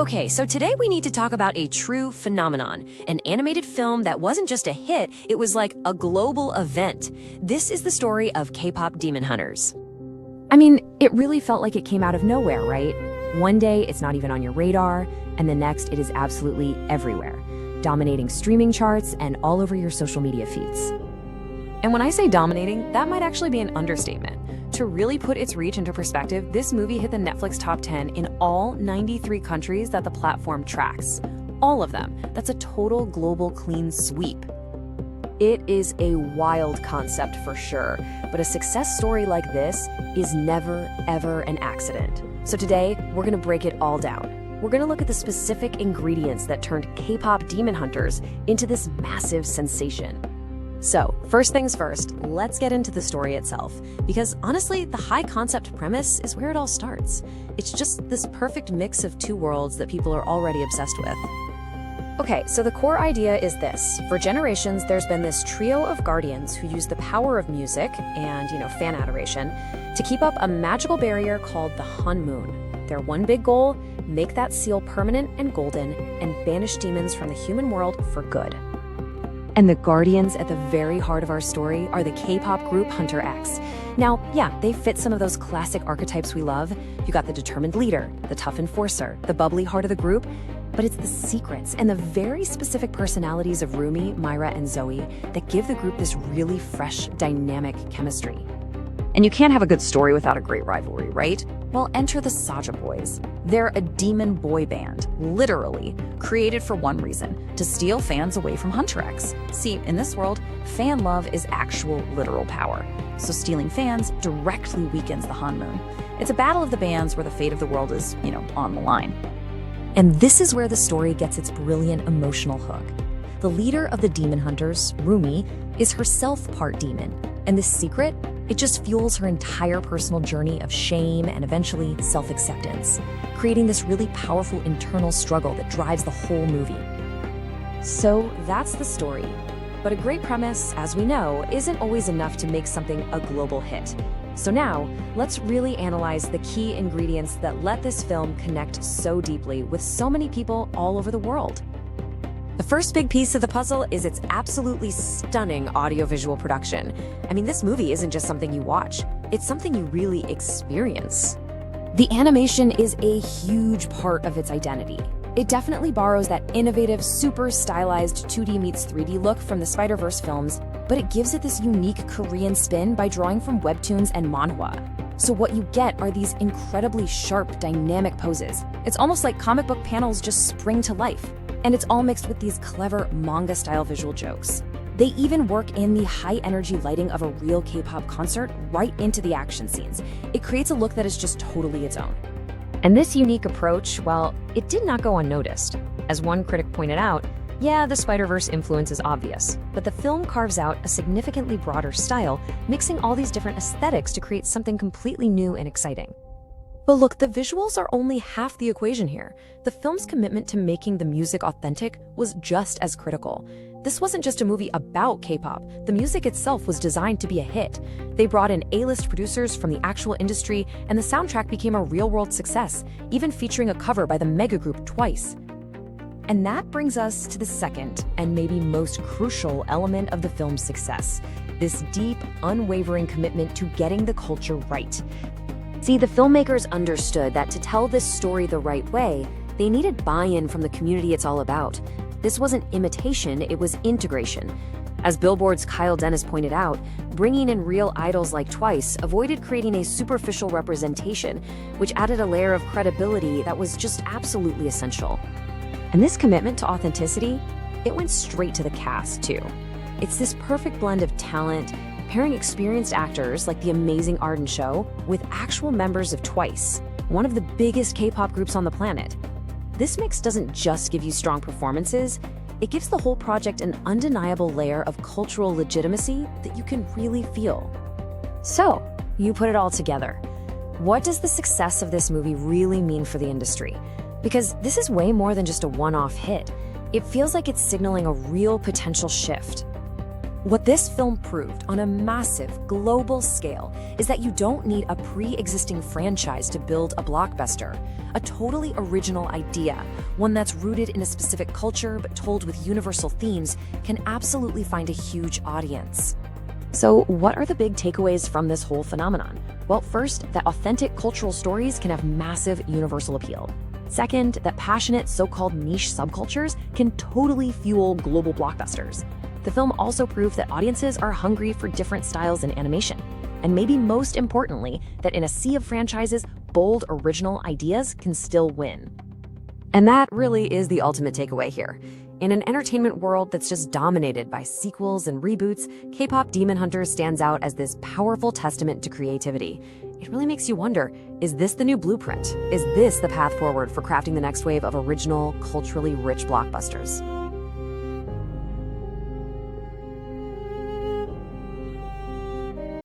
Okay, so today we need to talk about a true phenomenon, an animated film that wasn't just a hit, it was like a global event. This is the story of K-pop Demon Hunters. I mean, it really felt like it came out of nowhere, right? One day, it's not even on your radar, and the next, it is absolutely everywhere, dominating streaming charts and all over your social media feeds. And when I say dominating, that might actually be an understatement. To really put its reach into perspective, this movie hit the Netflix top 10 in all 93 countries that the platform tracks. All of them. That's a total global clean sweep. It is a wild concept for sure, but a success story like this is never, ever an accident. So today, we're gonna break it all down. We're gonna look at the specific ingredients that turned K-pop Demon Hunters into this massive sensation. So, first things first, let's get into the story itself, because honestly, the high concept premise is where it all starts. It's just this perfect mix of two worlds that people are already obsessed with. Okay, so the core idea is this. For generations, there's been this trio of guardians who use the power of music and, fan adoration to keep up a magical barrier called the Hun Moon. Their one big goal, make that seal permanent and golden and banish demons from the human world for good. And the guardians at the very heart of our story are the K-pop group Hunter X. Now, yeah, they fit some of those classic archetypes we love. You got the determined leader, the tough enforcer, the bubbly heart of the group, but it's the secrets and the very specific personalities of Rumi, Myra, and Zoe that give the group this really fresh, dynamic chemistry. And you can't have a good story without a great rivalry, right? Well, enter the Saja Boys. They're a demon boy band, literally, created for one reason, to steal fans away from Hunter X. See, in this world, fan love is actual literal power. So stealing fans directly weakens the Han Moon. It's a battle of the bands where the fate of the world is, on the line. And this is where the story gets its brilliant emotional hook. The leader of the Demon Hunters, Rumi, is herself part demon, and this secret, it just fuels her entire personal journey of shame and eventually self-acceptance, creating this really powerful internal struggle that drives the whole movie. So that's the story. But a great premise, as we know, isn't always enough to make something a global hit. So now, let's really analyze the key ingredients that let this film connect so deeply with so many people all over the world. The first big piece of the puzzle is its absolutely stunning audiovisual production. I mean, this movie isn't just something you watch, it's something you really experience. The animation is a huge part of its identity. It definitely borrows that innovative, super stylized 2D meets 3D look from the Spider-Verse films, but it gives it this unique Korean spin by drawing from webtoons and manhwa. So what you get are these incredibly sharp, dynamic poses. It's almost like comic book panels just spring to life. And it's all mixed with these clever manga-style visual jokes. They even work in the high-energy lighting of a real K-pop concert right into the action scenes. It creates a look that is just totally its own. And this unique approach, well, it did not go unnoticed. As one critic pointed out, yeah, the Spider-Verse influence is obvious, but the film carves out a significantly broader style, mixing all these different aesthetics to create something completely new and exciting. But look, the visuals are only half the equation here. The film's commitment to making the music authentic was just as critical. This wasn't just a movie about K-pop. The music itself was designed to be a hit. They brought in A-list producers from the actual industry, and the soundtrack became a real-world success, even featuring a cover by the mega group Twice. And that brings us to the second, and maybe most crucial element of the film's success, this deep, unwavering commitment to getting the culture right. See, the filmmakers understood that to tell this story the right way, they needed buy-in from the community it's all about. This wasn't imitation, it was integration. As Billboard's Kyle Dennis pointed out, bringing in real idols like Twice avoided creating a superficial representation, which added a layer of credibility that was just absolutely essential. And this commitment to authenticity, it went straight to the cast, too. It's this perfect blend of talent, pairing experienced actors like the amazing Arden Show with actual members of Twice, one of the biggest K-pop groups on the planet. This mix doesn't just give you strong performances, it gives the whole project an undeniable layer of cultural legitimacy that you can really feel. So, you put it all together. What does the success of this movie really mean for the industry? Because this is way more than just a one-off hit. It feels like it's signaling a real potential shift. What this film proved on a massive global scale is that you don't need a pre-existing franchise to build a blockbuster. A totally original idea, one that's rooted in a specific culture but told with universal themes, can absolutely find a huge audience. So, what are the big takeaways from this whole phenomenon? Well, first, that authentic cultural stories can have massive universal appeal. Second, that passionate so-called niche subcultures can totally fuel global blockbusters. The film also proved that audiences are hungry for different styles in animation. And maybe most importantly, that in a sea of franchises, bold original ideas can still win. And that really is the ultimate takeaway here. In an entertainment world that's just dominated by sequels and reboots, K-pop Demon Hunter stands out as this powerful testament to creativity. It really makes you wonder, is this the new blueprint? Is this the path forward for crafting the next wave of original, culturally rich blockbusters?